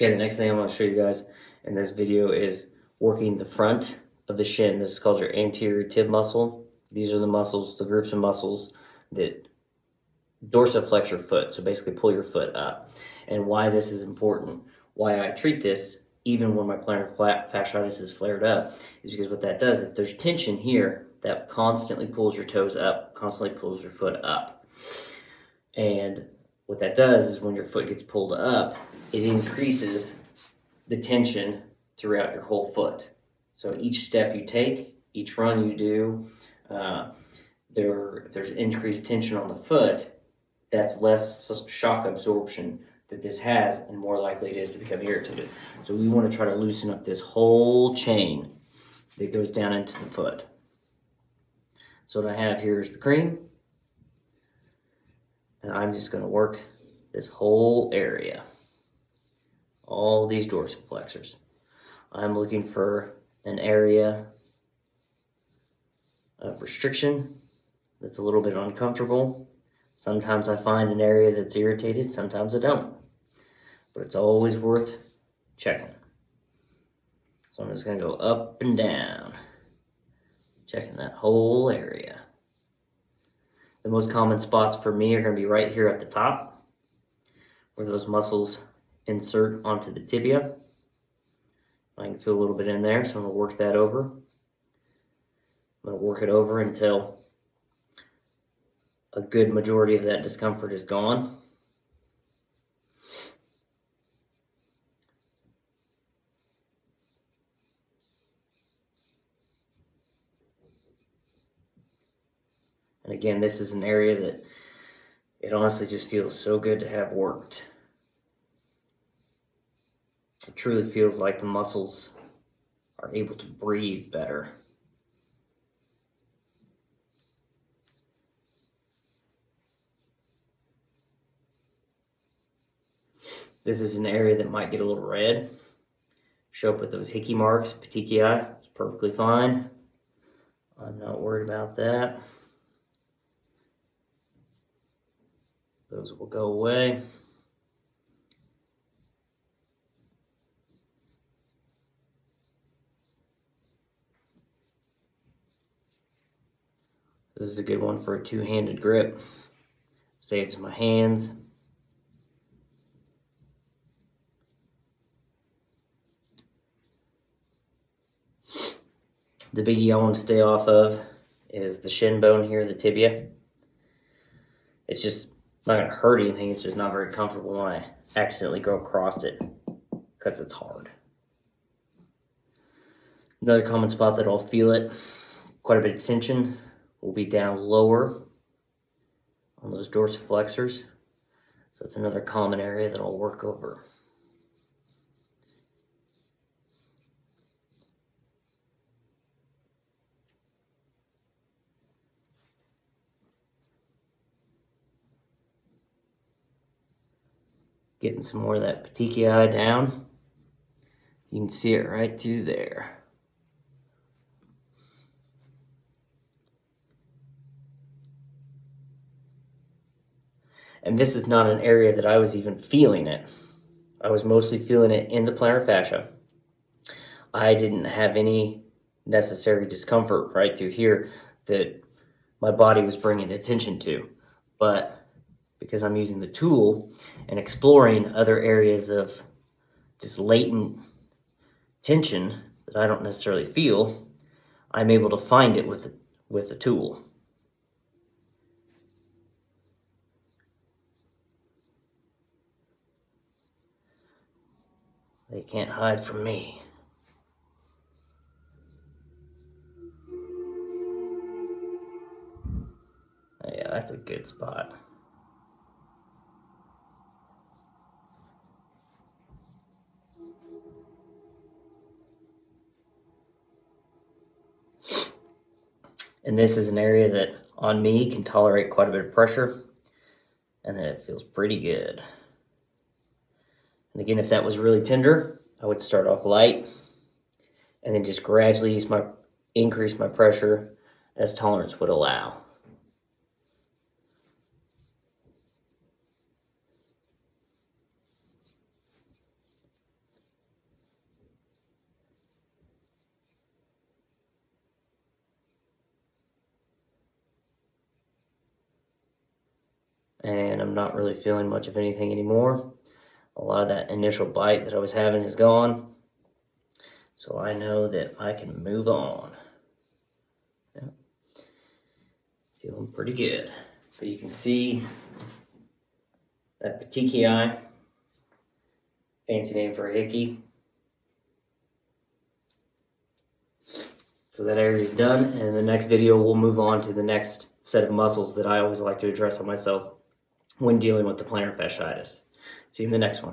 Okay, the next thing I want to show you guys in this video is working the front of the shin. This is called your anterior tib muscle. These are the muscles, the groups of muscles that dorsiflex your foot, so basically pull your foot up. And why this is important, why I treat this even when my plantar fasciitis is flared up, is because what that does, if there's tension here, that constantly pulls your toes up, constantly pulls your foot up. And what that does is when your foot gets pulled up, it increases the tension throughout your whole foot. So each step you take, each run you do, if there's increased tension on the foot, that's less shock absorption that this has, and more likely it is to become irritated. So we want to try to loosen up this whole chain that goes down into the foot. So what I have here is the cream, and I'm just going to work this whole area, all these dorsiflexors. I'm looking for an area of restriction that's a little bit uncomfortable. Sometimes I find an area that's irritated, sometimes I don't. But it's always worth checking. So I'm just going to go up and down, checking that whole area. The most common spots for me are going to be right here at the top, where those muscles insert onto the tibia. I can feel a little bit in there, so I'm going to work that over. I'm going to work it over until a good majority of that discomfort is gone. And again, this is an area that it honestly just feels so good to have worked. It truly feels like the muscles are able to breathe better. This is an area that might get a little red, show up with those hickey marks, petechiae. It's perfectly fine. I'm not worried about that. Those will go away. This is a good one for a two-handed grip. Saves my hands. The biggie I want to stay off of is the shin bone here, the tibia. It's just not going to hurt anything, it's just not very comfortable when I accidentally go across it because it's hard. Another common spot that I'll feel it, quite a bit of tension, will be down lower on those dorsiflexors. So that's another common area that I'll work over. Getting some more of that petechiae down. You can see it right through there. And this is not an area that I was even feeling it. I was mostly feeling it in the plantar fascia. I didn't have any necessary discomfort right through here that my body was bringing attention to. But because I'm using the tool and exploring other areas of just latent tension that I don't necessarily feel, I'm able to find it with the tool. They can't hide from me. Oh, yeah, that's a good spot. And this is an area that on me can tolerate quite a bit of pressure, and then it feels pretty good. And again, if that was really tender, I would start off light and then just gradually increase my pressure as tolerance would allow. and I'm not really feeling much of anything anymore. A lot of that initial bite that I was having is gone, so I know that I can move on. Yeah. Feeling pretty good. But you can see that petechiae, fancy name for a hickey. So that area is done, and in the next video we'll move on to the next set of muscles that I always like to address on myself when dealing with the plantar fasciitis. See you in the next one.